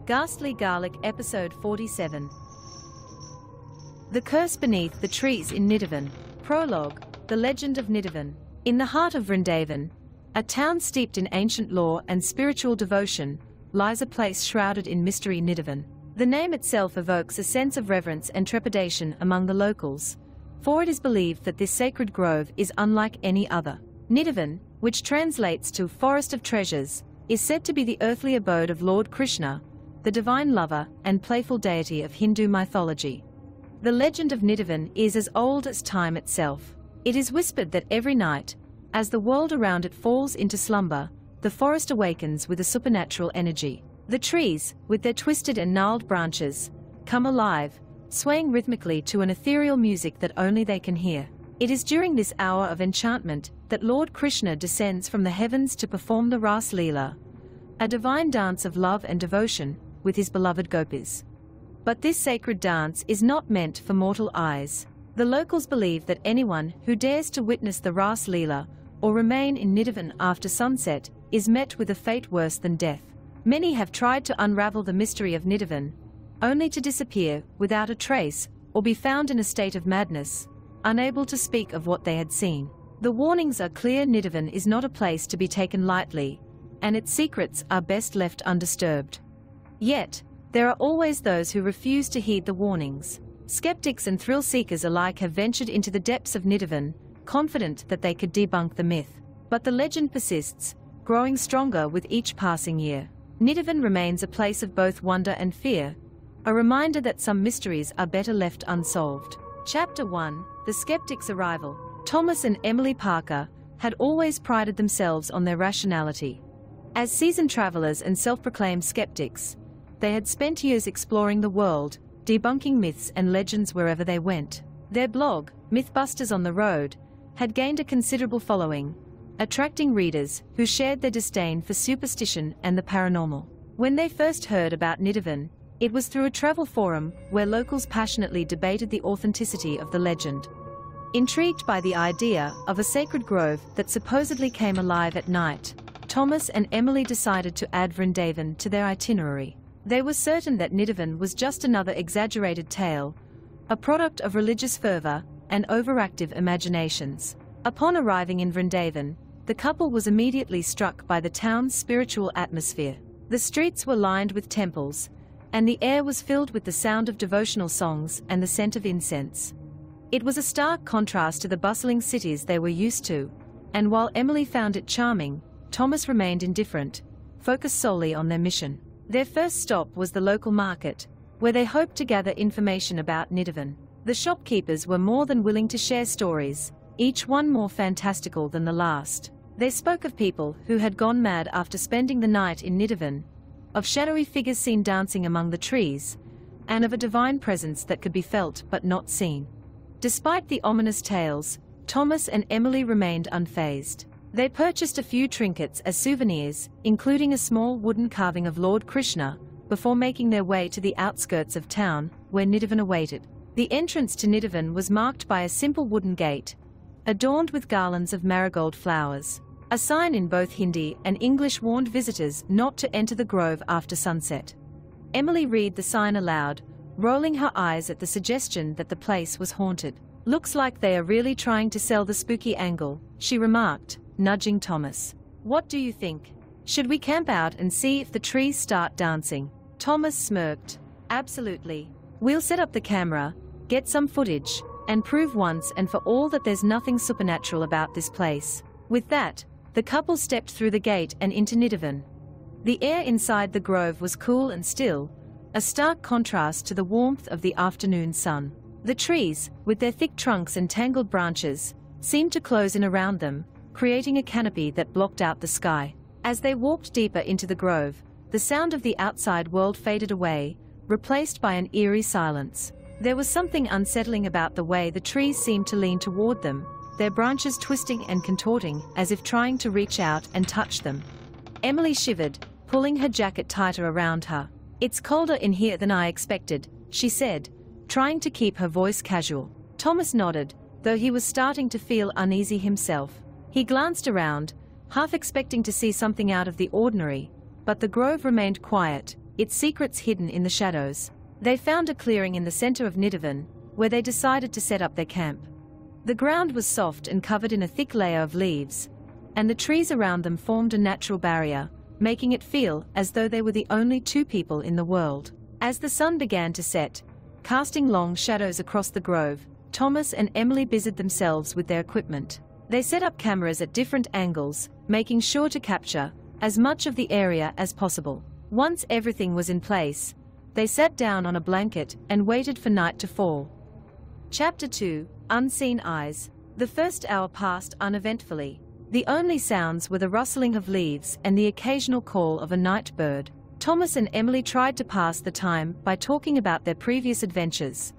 Ghastly Garlic Episode 47. The Curse Beneath the Trees in Nidhivan. Prologue. The Legend of Nidhivan. In the heart of Vrindavan, a town steeped in ancient lore and spiritual devotion, lies a place shrouded in mystery. Nidhivan. The name itself evokes a sense of reverence and trepidation among the locals, for it is believed that this sacred grove is unlike any other. Nidhivan, which translates to Forest of Treasures, is said to be the earthly abode of Lord Krishna, the divine lover and playful deity of Hindu mythology. The legend of Nidhivan is as old as time itself. It is whispered that every night, as the world around it falls into slumber, the forest awakens with a supernatural energy. The trees, with their twisted and gnarled branches, come alive, swaying rhythmically to an ethereal music that only they can hear. It is during this hour of enchantment that Lord Krishna descends from the heavens to perform the Ras Leela, a divine dance of love and devotion, with his beloved gopis. But this sacred dance is not meant for mortal eyes. The locals believe that anyone who dares to witness the Ras Leela or remain in Nidhivan after sunset is met with a fate worse than death. Many have tried to unravel the mystery of Nidhivan, only to disappear without a trace or be found in a state of madness, unable to speak of what they had seen. The warnings are clear: Nidhivan is not a place to be taken lightly, and its secrets are best left undisturbed. Yet, there are always those who refuse to heed the warnings. Skeptics and thrill-seekers alike have ventured into the depths of Nidhivan, confident that they could debunk the myth. But the legend persists, growing stronger with each passing year. Nidhivan remains a place of both wonder and fear, a reminder that some mysteries are better left unsolved. Chapter 1: The Skeptics' Arrival. Thomas and Emily Parker had always prided themselves on their rationality. As seasoned travelers and self-proclaimed skeptics, they had spent years exploring the world, debunking myths and legends wherever they went. Their blog, Mythbusters on the Road, had gained a considerable following, attracting readers who shared their disdain for superstition and the paranormal. When they first heard about Nidhivan, it was through a travel forum where locals passionately debated the authenticity of the legend. Intrigued by the idea of a sacred grove that supposedly came alive at night, Thomas and Emily decided to add Vrindavan to their itinerary. They were certain that Nidhivan was just another exaggerated tale, a product of religious fervor and overactive imaginations. Upon arriving in Vrindavan, the couple was immediately struck by the town's spiritual atmosphere. The streets were lined with temples, and the air was filled with the sound of devotional songs and the scent of incense. It was a stark contrast to the bustling cities they were used to, and while Emily found it charming, Thomas remained indifferent, focused solely on their mission. Their first stop was the local market, where they hoped to gather information about Nidhivan. The shopkeepers were more than willing to share stories, each one more fantastical than the last. They spoke of people who had gone mad after spending the night in Nidhivan, of shadowy figures seen dancing among the trees, and of a divine presence that could be felt but not seen. Despite the ominous tales, Thomas and Emily remained unfazed. They purchased a few trinkets as souvenirs, including a small wooden carving of Lord Krishna, before making their way to the outskirts of town, where Nidhivan awaited. The entrance to Nidhivan was marked by a simple wooden gate, adorned with garlands of marigold flowers. A sign in both Hindi and English warned visitors not to enter the grove after sunset. Emily read the sign aloud, rolling her eyes at the suggestion that the place was haunted. "Looks like they are really trying to sell the spooky angle," she remarked, nudging Thomas. "What do you think? Should we camp out and see if the trees start dancing?" Thomas smirked. "Absolutely. We'll set up the camera, get some footage, and prove once and for all that there's nothing supernatural about this place." With that, the couple stepped through the gate and into Nidhivan. The air inside the grove was cool and still, a stark contrast to the warmth of the afternoon sun. The trees, with their thick trunks and tangled branches, seemed to close in around them, creating a canopy that blocked out the sky. As they walked deeper into the grove, the sound of the outside world faded away, replaced by an eerie silence. There was something unsettling about the way the trees seemed to lean toward them, their branches twisting and contorting as if trying to reach out and touch them. Emily shivered, pulling her jacket tighter around her. "It's colder in here than I expected," she said, trying to keep her voice casual. Thomas nodded, though he was starting to feel uneasy himself. He glanced around, half expecting to see something out of the ordinary, but the grove remained quiet, its secrets hidden in the shadows. They found a clearing in the center of Nidhivan, where they decided to set up their camp. The ground was soft and covered in a thick layer of leaves, and the trees around them formed a natural barrier, making it feel as though they were the only two people in the world. As the sun began to set, casting long shadows across the grove, Thomas and Emily busied themselves with their equipment. They set up cameras at different angles, making sure to capture as much of the area as possible. Once everything was in place, they sat down on a blanket and waited for night to fall. Chapter 2: Unseen Eyes. The first hour passed uneventfully. The only sounds were the rustling of leaves and the occasional call of a night bird. Thomas and Emily tried to pass the time by talking about their previous adventures,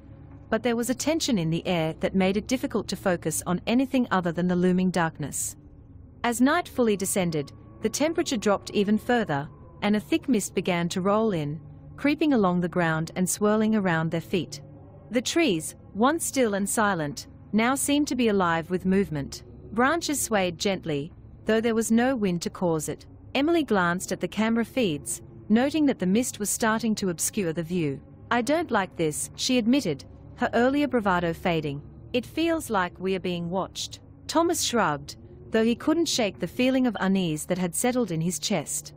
but there was a tension in the air that made it difficult to focus on anything other than the looming darkness. As night fully descended, the temperature dropped even further, and a thick mist began to roll in, creeping along the ground and swirling around their feet. The trees, once still and silent, now seemed to be alive with movement. Branches swayed gently, though there was no wind to cause it. Emily glanced at the camera feeds, noting that the mist was starting to obscure the view. "I don't like this," she admitted, her earlier bravado fading. "It feels like we are being watched." Thomas shrugged, though he couldn't shake the feeling of unease that had settled in his chest.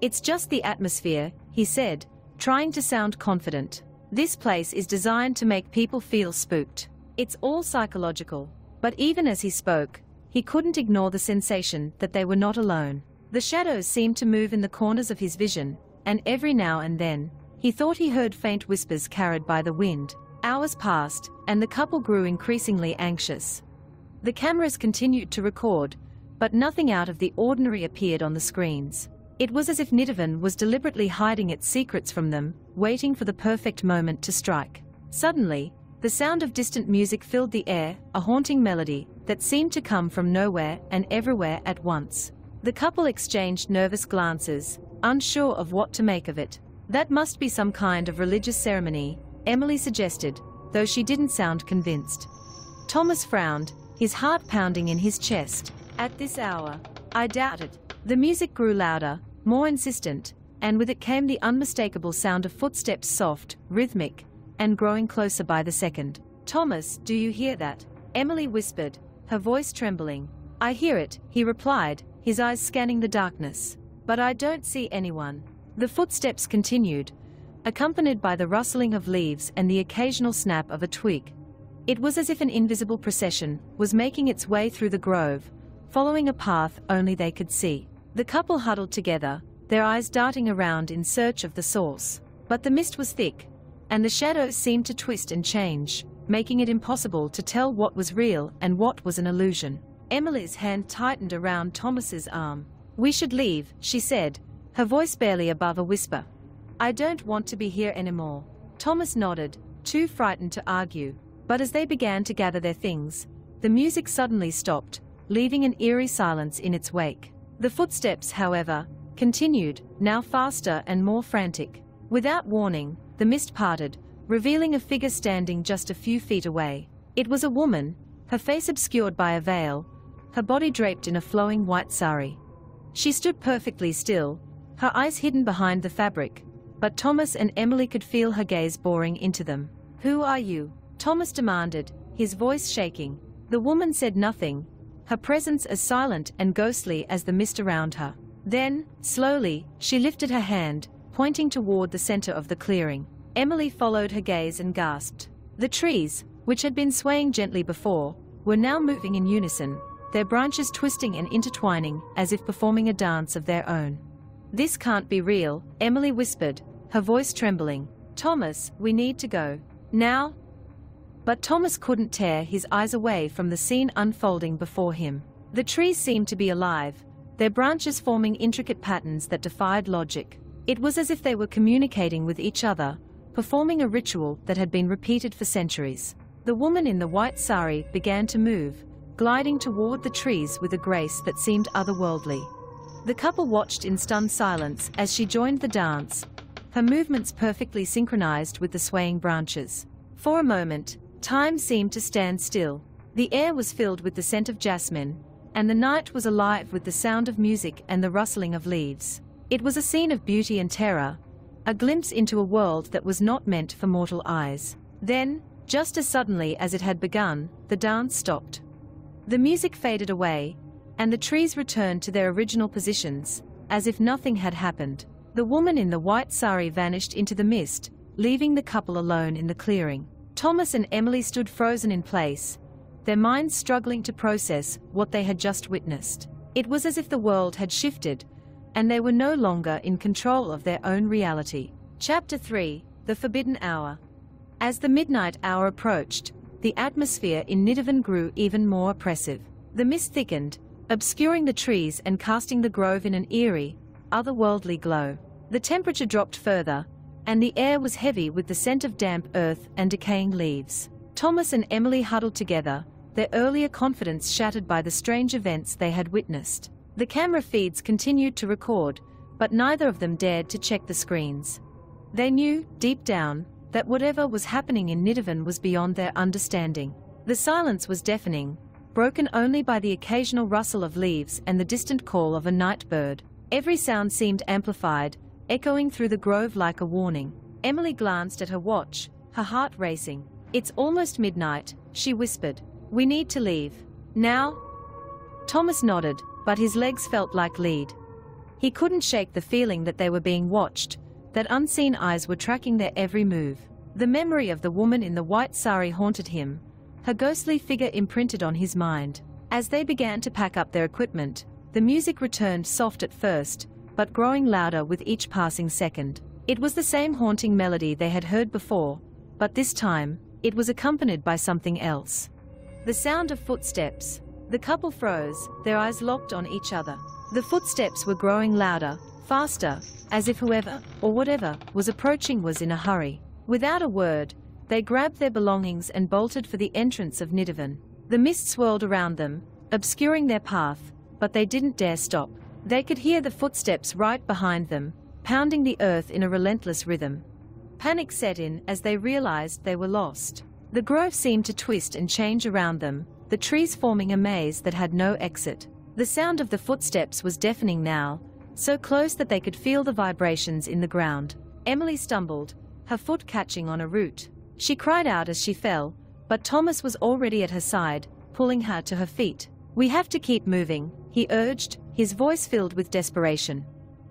"It's just the atmosphere," he said, trying to sound confident. "This place is designed to make people feel spooked. It's all psychological." But even as he spoke, he couldn't ignore the sensation that they were not alone. The shadows seemed to move in the corners of his vision, and every now and then, he thought he heard faint whispers carried by the wind. Hours passed, and the couple grew increasingly anxious. The cameras continued to record, but nothing out of the ordinary appeared on the screens. It was as if Nidhivan was deliberately hiding its secrets from them, waiting for the perfect moment to strike. Suddenly, the sound of distant music filled the air, a haunting melody that seemed to come from nowhere and everywhere at once. The couple exchanged nervous glances, unsure of what to make of it. "That must be some kind of religious ceremony," Emily suggested, though she didn't sound convinced. Thomas frowned, his heart pounding in his chest. "At this hour, I doubt it." The music grew louder, more insistent, and with it came the unmistakable sound of footsteps, soft, rhythmic, and growing closer by the second. "Thomas, do you hear that?" Emily whispered, her voice trembling. "I hear it," he replied, his eyes scanning the darkness. "But I don't see anyone." The footsteps continued, accompanied by the rustling of leaves and the occasional snap of a twig. It was as if an invisible procession was making its way through the grove, following a path only they could see. The couple huddled together, their eyes darting around in search of the source. But the mist was thick, and the shadows seemed to twist and change, making it impossible to tell what was real and what was an illusion. Emily's hand tightened around Thomas's arm. "We should leave," she said, her voice barely above a whisper. "I don't want to be here anymore." Thomas nodded, too frightened to argue. But as they began to gather their things, the music suddenly stopped, leaving an eerie silence in its wake. The footsteps, however, continued, now faster and more frantic. Without warning, the mist parted, revealing a figure standing just a few feet away. It was a woman, her face obscured by a veil, her body draped in a flowing white saree. She stood perfectly still, her eyes hidden behind the fabric, but Thomas and Emily could feel her gaze boring into them. "Who are you?" Thomas demanded, his voice shaking. The woman said nothing, her presence as silent and ghostly as the mist around her. Then, slowly, she lifted her hand, pointing toward the center of the clearing. Emily followed her gaze and gasped. The trees, which had been swaying gently before, were now moving in unison, their branches twisting and intertwining as if performing a dance of their own. "This can't be real," Emily whispered, her voice trembling. "Thomas, we need to go. Now?" But Thomas couldn't tear his eyes away from the scene unfolding before him. The trees seemed to be alive, their branches forming intricate patterns that defied logic. It was as if they were communicating with each other, performing a ritual that had been repeated for centuries. The woman in the white sari began to move, gliding toward the trees with a grace that seemed otherworldly. The couple watched in stunned silence as she joined the dance, her movements perfectly synchronized with the swaying branches. For a moment, time seemed to stand still. The air was filled with the scent of jasmine, and the night was alive with the sound of music and the rustling of leaves. It was a scene of beauty and terror, a glimpse into a world that was not meant for mortal eyes. Then, just as suddenly as it had begun, the dance stopped. The music faded away, and the trees returned to their original positions, as if nothing had happened. The woman in the white sari vanished into the mist, leaving the couple alone in the clearing. Thomas and Emily stood frozen in place, their minds struggling to process what they had just witnessed. It was as if the world had shifted, and they were no longer in control of their own reality. Chapter 3: The Forbidden Hour. As the midnight hour approached, the atmosphere in Nidhivan grew even more oppressive. The mist thickened, obscuring the trees and casting the grove in an eerie, otherworldly glow. The temperature dropped further, and the air was heavy with the scent of damp earth and decaying leaves. Thomas and Emily huddled together, their earlier confidence shattered by the strange events they had witnessed. The camera feeds continued to record, but neither of them dared to check the screens. They knew, deep down, that whatever was happening in Nidhivan was beyond their understanding. The silence was deafening, broken only by the occasional rustle of leaves and the distant call of a night bird. Every sound seemed amplified, echoing through the grove like a warning. Emily glanced at her watch, her heart racing. "It's almost midnight," she whispered. "We need to leave. Now?" Thomas nodded, but his legs felt like lead. He couldn't shake the feeling that they were being watched, that unseen eyes were tracking their every move. The memory of the woman in the white sari haunted him, her ghostly figure imprinted on his mind. As they began to pack up their equipment, the music returned soft at first, but growing louder with each passing second. It was the same haunting melody they had heard before, but this time, it was accompanied by something else. The sound of footsteps. The couple froze, their eyes locked on each other. The footsteps were growing louder, faster, as if whoever, or whatever, was approaching was in a hurry. Without a word, they grabbed their belongings and bolted for the entrance of Nidhivan. The mist swirled around them, obscuring their path, but they didn't dare stop. They could hear the footsteps right behind them, pounding the earth in a relentless rhythm. Panic set in as they realized they were lost. The grove seemed to twist and change around them, the trees forming a maze that had no exit. The sound of the footsteps was deafening now, so close that they could feel the vibrations in the ground. Emily stumbled, her foot catching on a root. She cried out as she fell, but Thomas was already at her side, pulling her to her feet. "We have to keep moving," he urged, his voice filled with desperation.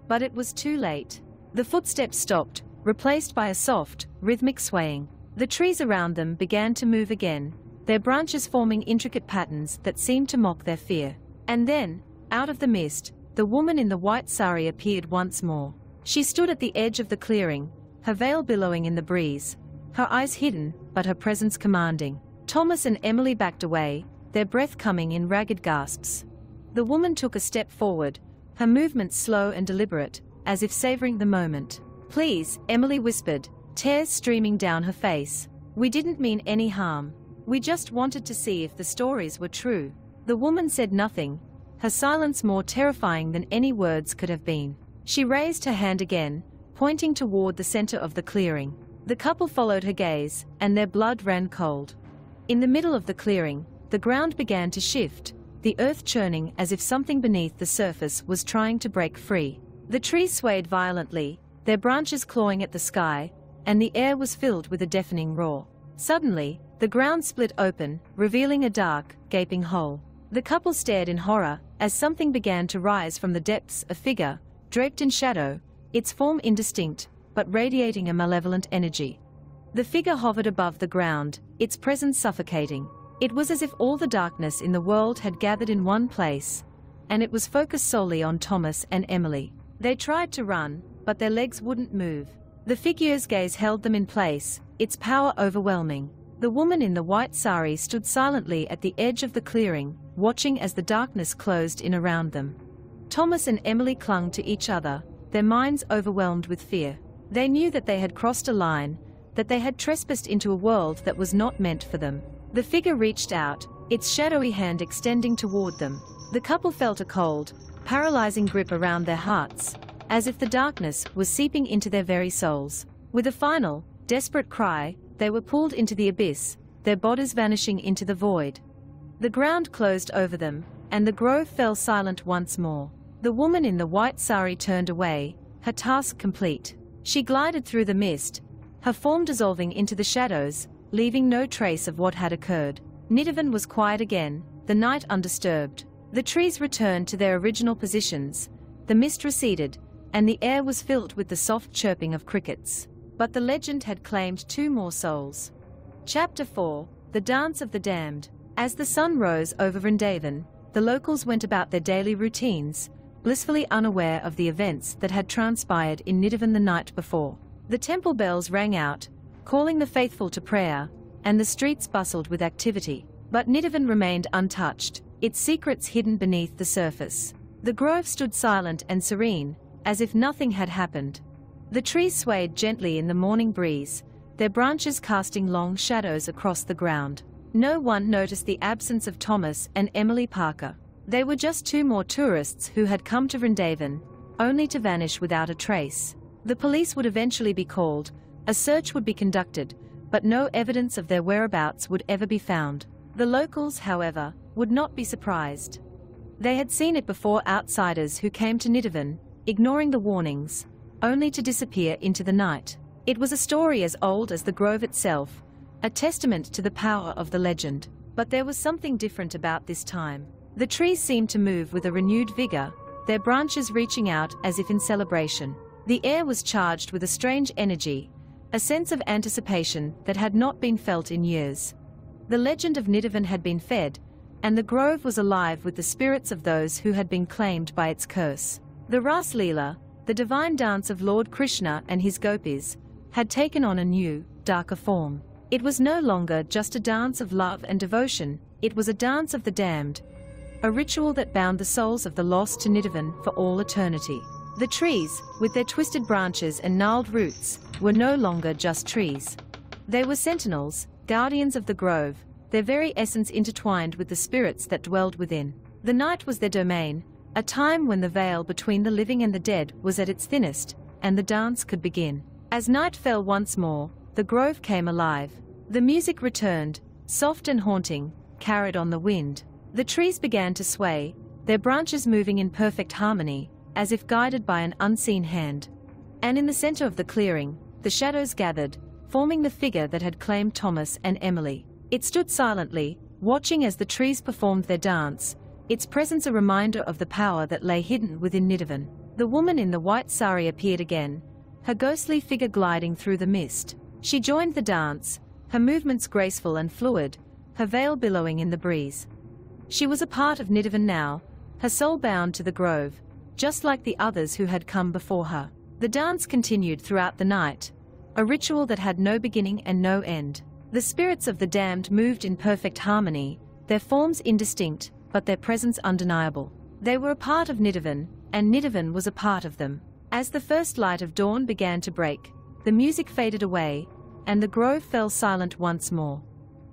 But it was too late. The footsteps stopped, replaced by a soft, rhythmic swaying. The trees around them began to move again, their branches forming intricate patterns that seemed to mock their fear. And then, out of the mist, the woman in the white sari appeared once more. She stood at the edge of the clearing, her veil billowing in the breeze, her eyes hidden, but her presence commanding. Thomas and Emily backed away, their breath coming in ragged gasps. The woman took a step forward, her movements slow and deliberate, as if savoring the moment. "Please," Emily whispered, tears streaming down her face. "We didn't mean any harm. We just wanted to see if the stories were true." The woman said nothing, her silence more terrifying than any words could have been. She raised her hand again, pointing toward the center of the clearing. The couple followed her gaze, and their blood ran cold. In the middle of the clearing, the ground began to shift, the earth churning as if something beneath the surface was trying to break free. The trees swayed violently, their branches clawing at the sky, and the air was filled with a deafening roar. Suddenly, the ground split open, revealing a dark, gaping hole. The couple stared in horror, as something began to rise from the depths, a figure, draped in shadow, its form indistinct, but radiating a malevolent energy. The figure hovered above the ground, its presence suffocating. It was as if all the darkness in the world had gathered in one place, and it was focused solely on Thomas and Emily. They tried to run, but their legs wouldn't move. The figure's gaze held them in place, its power overwhelming. The woman in the white sari stood silently at the edge of the clearing, watching as the darkness closed in around them. Thomas and Emily clung to each other, their minds overwhelmed with fear. They knew that they had crossed a line, that they had trespassed into a world that was not meant for them. The figure reached out, its shadowy hand extending toward them. The couple felt a cold, paralyzing grip around their hearts, as if the darkness was seeping into their very souls. With a final, desperate cry, they were pulled into the abyss, their bodies vanishing into the void. The ground closed over them, and the grove fell silent once more. The woman in the white sari turned away, her task complete. She glided through the mist, her form dissolving into the shadows, leaving no trace of what had occurred. Nidhivan was quiet again, the night undisturbed. The trees returned to their original positions, the mist receded, and the air was filled with the soft chirping of crickets. But the legend had claimed 2 more souls. Chapter 4: The Dance of the Damned. As the sun rose over Vrindavan, the locals went about their daily routines, blissfully unaware of the events that had transpired in Nidhivan the night before. The temple bells rang out, calling the faithful to prayer, and the streets bustled with activity. But Nidhivan remained untouched, its secrets hidden beneath the surface. The grove stood silent and serene, as if nothing had happened. The trees swayed gently in the morning breeze, their branches casting long shadows across the ground. No one noticed the absence of Thomas and Emily Parker. They were just 2 more tourists who had come to Vrindavan, only to vanish without a trace. The police would eventually be called, a search would be conducted, but no evidence of their whereabouts would ever be found. The locals, however, would not be surprised. They had seen it before: outsiders who came to Nidhivan, ignoring the warnings, only to disappear into the night. It was a story as old as the grove itself, a testament to the power of the legend. But there was something different about this time. The trees seemed to move with a renewed vigor, their branches reaching out as if in celebration. The air was charged with a strange energy, a sense of anticipation that had not been felt in years. The legend of Nidhivan had been fed, and the grove was alive with the spirits of those who had been claimed by its curse. The Ras Leela, the divine dance of Lord Krishna and his gopis, had taken on a new, darker form. It was no longer just a dance of love and devotion, it was a dance of the damned, a ritual that bound the souls of the lost to Nidhivan for all eternity. The trees, with their twisted branches and gnarled roots, were no longer just trees. They were sentinels, guardians of the grove, their very essence intertwined with the spirits that dwelled within. The night was their domain, a time when the veil between the living and the dead was at its thinnest, and the dance could begin. As night fell once more, the grove came alive. The music returned, soft and haunting, carried on the wind. The trees began to sway, their branches moving in perfect harmony, as if guided by an unseen hand. And in the center of the clearing, the shadows gathered, forming the figure that had claimed Thomas and Emily. It stood silently, watching as the trees performed their dance, its presence a reminder of the power that lay hidden within Nidhivan. The woman in the white saree appeared again, her ghostly figure gliding through the mist. She joined the dance, her movements graceful and fluid, her veil billowing in the breeze. She was a part of Nidhivan now, her soul bound to the grove, just like the others who had come before her. The dance continued throughout the night, a ritual that had no beginning and no end. The spirits of the damned moved in perfect harmony, their forms indistinct, but their presence undeniable. They were a part of Nidhivan, and Nidhivan was a part of them. As the first light of dawn began to break, the music faded away, and the grove fell silent once more.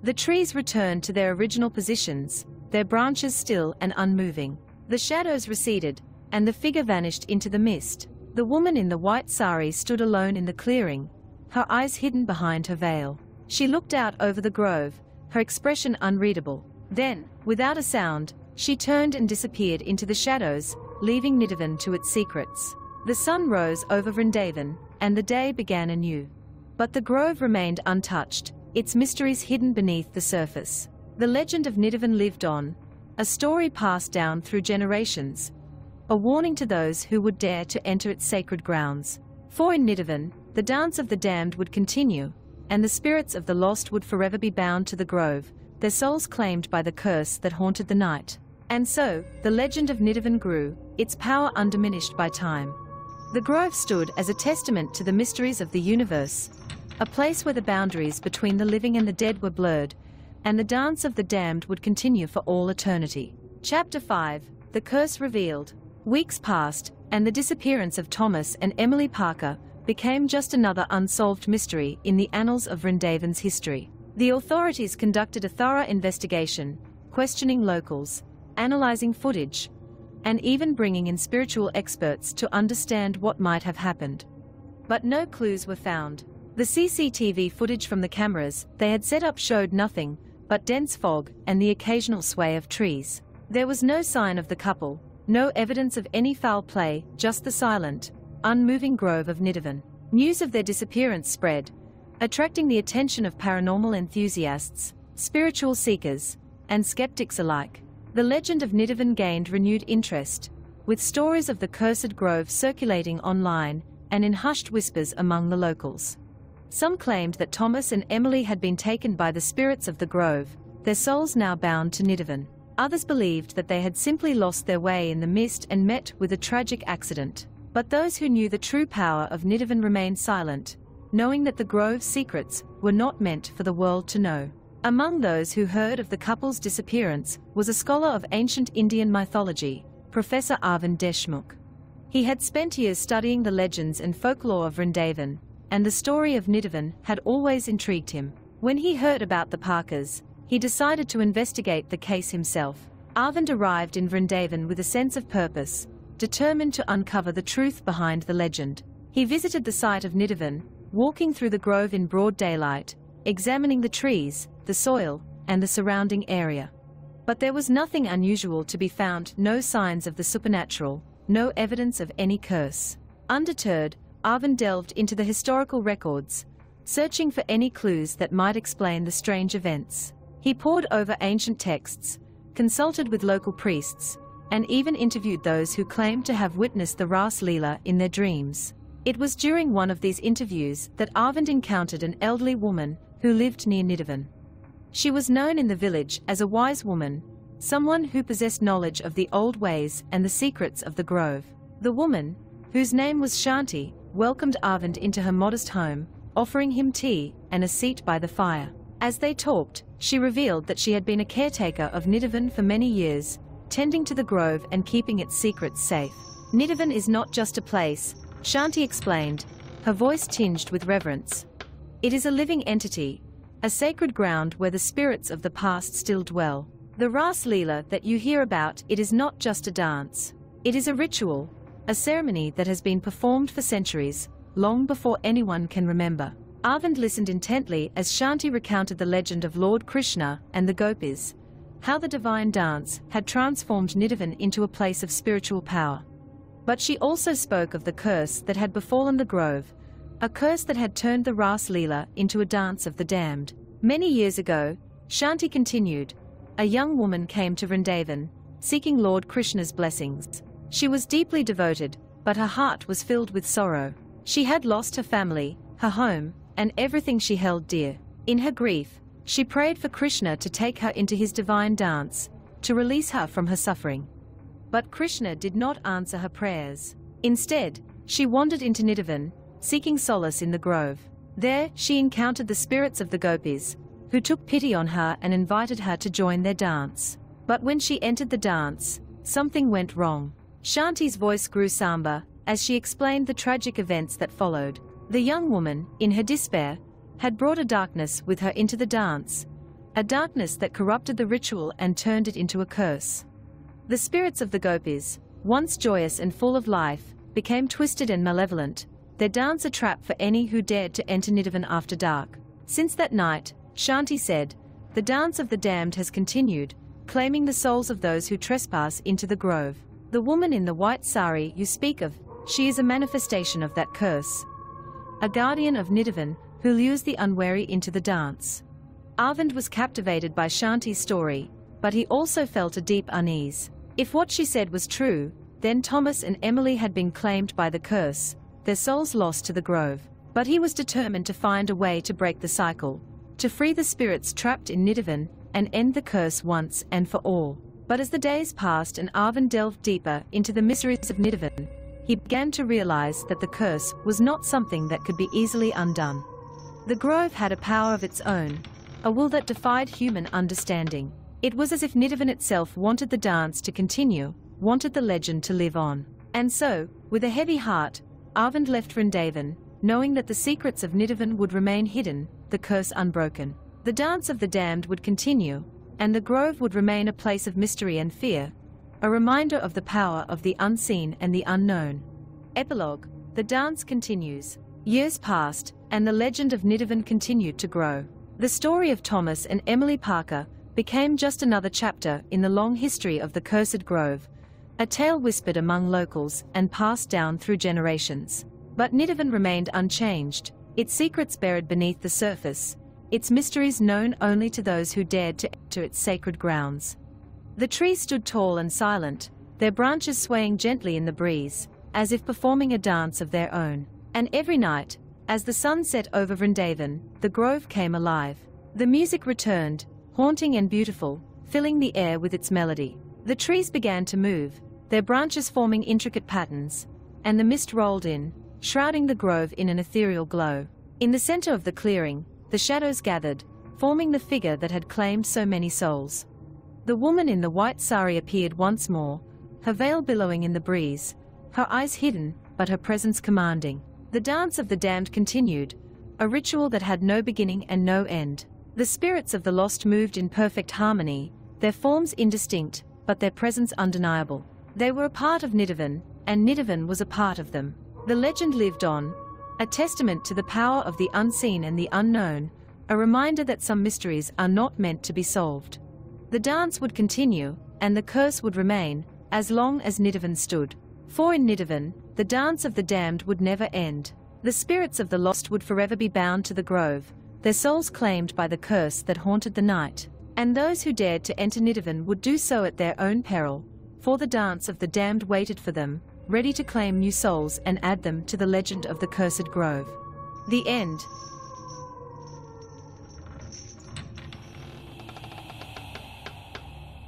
The trees returned to their original positions, their branches still and unmoving. The shadows receded, and the figure vanished into the mist. The woman in the white saree stood alone in the clearing, her eyes hidden behind her veil. She looked out over the grove, her expression unreadable. Then, without a sound, she turned and disappeared into the shadows, leaving Nidhivan to its secrets. The sun rose over Vrindavan, and the day began anew. But the grove remained untouched, its mysteries hidden beneath the surface. The legend of Nidhivan lived on, a story passed down through generations, a warning to those who would dare to enter its sacred grounds. For in Nidhivan, the dance of the damned would continue, and the spirits of the lost would forever be bound to the grove, their souls claimed by the curse that haunted the night. And so, the legend of Nidhivan grew, its power undiminished by time. The grove stood as a testament to the mysteries of the universe, a place where the boundaries between the living and the dead were blurred, and the dance of the damned would continue for all eternity. Chapter 5: The Curse Revealed. Weeks passed, and the disappearance of Thomas and Emily Parker became just another unsolved mystery in the annals of Vrindavan's history. The authorities conducted a thorough investigation, questioning locals, analyzing footage, and even bringing in spiritual experts to understand what might have happened. But no clues were found. The CCTV footage from the cameras they had set up showed nothing but dense fog and the occasional sway of trees. There was no sign of the couple, no evidence of any foul play, just the silent, unmoving grove of Nidhivan. News of their disappearance spread, attracting the attention of paranormal enthusiasts, spiritual seekers, and skeptics alike. The legend of Nidhivan gained renewed interest, with stories of the cursed grove circulating online and in hushed whispers among the locals. Some claimed that Thomas and Emily had been taken by the spirits of the grove, their souls now bound to Nidhivan. Others believed that they had simply lost their way in the mist and met with a tragic accident. But those who knew the true power of Nidhivan remained silent, knowing that the grove's secrets were not meant for the world to know. Among those who heard of the couple's disappearance was a scholar of ancient Indian mythology, Professor Arvind Deshmukh. He had spent years studying the legends and folklore of Vrindavan, and the story of Nidhivan had always intrigued him. When he heard about the Parkers, he decided to investigate the case himself. Arvind arrived in Vrindavan with a sense of purpose, determined to uncover the truth behind the legend. He visited the site of Nidhivan, walking through the grove in broad daylight, examining the trees, the soil, and the surrounding area. But there was nothing unusual to be found, no signs of the supernatural, no evidence of any curse. Undeterred, Arvind delved into the historical records, searching for any clues that might explain the strange events. He pored over ancient texts, consulted with local priests, and even interviewed those who claimed to have witnessed the Ras Leela in their dreams. It was during one of these interviews that Arvind encountered an elderly woman who lived near Nidhivan. She was known in the village as a wise woman, someone who possessed knowledge of the old ways and the secrets of the grove. The woman, whose name was Shanti, welcomed Arvind into her modest home, offering him tea and a seat by the fire. As they talked, she revealed that she had been a caretaker of Nidhivan for many years, tending to the grove and keeping its secrets safe. Nidhivan is not just a place, Shanti explained, her voice tinged with reverence. It is a living entity, a sacred ground where the spirits of the past still dwell. The Ras Leela that you hear about, it is not just a dance. It is a ritual, a ceremony that has been performed for centuries, long before anyone can remember. Arvind listened intently as Shanti recounted the legend of Lord Krishna and the gopis, how the divine dance had transformed Nidhivan into a place of spiritual power. But she also spoke of the curse that had befallen the grove, a curse that had turned the Ras Leela into a dance of the damned. Many years ago, Shanti continued, a young woman came to Vrindavan, seeking Lord Krishna's blessings. She was deeply devoted, but her heart was filled with sorrow. She had lost her family, her home, and everything she held dear. In her grief, she prayed for Krishna to take her into his divine dance, to release her from her suffering. But Krishna did not answer her prayers. Instead, she wandered into Nidhivan, seeking solace in the grove. There, she encountered the spirits of the gopis, who took pity on her and invited her to join their dance. But when she entered the dance, something went wrong. Shanti's voice grew somber as she explained the tragic events that followed. The young woman, in her despair, had brought a darkness with her into the dance, a darkness that corrupted the ritual and turned it into a curse. The spirits of the gopis, once joyous and full of life, became twisted and malevolent, their dance a trap for any who dared to enter Nidhivan after dark. Since that night, Shanti said, the dance of the damned has continued, claiming the souls of those who trespass into the grove. The woman in the white saree you speak of, she is a manifestation of that curse, a guardian of Nidhivan who lures the unwary into the dance. Arvind was captivated by Shanti's story, but he also felt a deep unease. If what she said was true, then Thomas and Emily had been claimed by the curse, their souls lost to the grove. But he was determined to find a way to break the cycle, to free the spirits trapped in Nidhivan and end the curse once and for all. But as the days passed and Arvind delved deeper into the mysteries of Nidhivan, he began to realize that the curse was not something that could be easily undone. The grove had a power of its own, a will that defied human understanding. It was as if Nidhivan itself wanted the dance to continue, wanted the legend to live on. And so, with a heavy heart, Arvind left Vrindavan, knowing that the secrets of Nidhivan would remain hidden, the curse unbroken. The dance of the damned would continue, and the grove would remain a place of mystery and fear, a reminder of the power of the unseen and the unknown. Epilogue: the dance continues. Years passed, and the legend of Nidhivan continued to grow. The story of Thomas and Emily Parker became just another chapter in the long history of the cursed grove, a tale whispered among locals and passed down through generations. But Nidhivan remained unchanged, its secrets buried beneath the surface, its mysteries known only to those who dared to enter its sacred grounds. The trees stood tall and silent, their branches swaying gently in the breeze, as if performing a dance of their own. And every night, as the sun set over Vrindavan, the grove came alive. The music returned, haunting and beautiful, filling the air with its melody. The trees began to move, their branches forming intricate patterns, and the mist rolled in, shrouding the grove in an ethereal glow. In the center of the clearing, the shadows gathered, forming the figure that had claimed so many souls. The woman in the white saree appeared once more, her veil billowing in the breeze, her eyes hidden, but her presence commanding. The dance of the damned continued, a ritual that had no beginning and no end. The spirits of the lost moved in perfect harmony, their forms indistinct, but their presence undeniable. They were a part of Nidhivan, and Nidhivan was a part of them. The legend lived on, a testament to the power of the unseen and the unknown, a reminder that some mysteries are not meant to be solved. The dance would continue, and the curse would remain, as long as Nidhivan stood. For in Nidhivan, the dance of the damned would never end. The spirits of the lost would forever be bound to the grove, their souls claimed by the curse that haunted the night. And those who dared to enter Nidhivan would do so at their own peril, for the dance of the damned waited for them, ready to claim new souls and add them to the legend of the cursed grove. The end.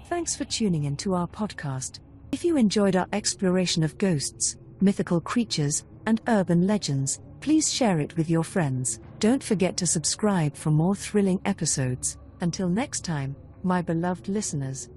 Thanks for tuning in to our podcast. If you enjoyed our exploration of ghosts, mythical creatures, and urban legends, please share it with your friends. Don't forget to subscribe for more thrilling episodes. Until next time, my beloved listeners.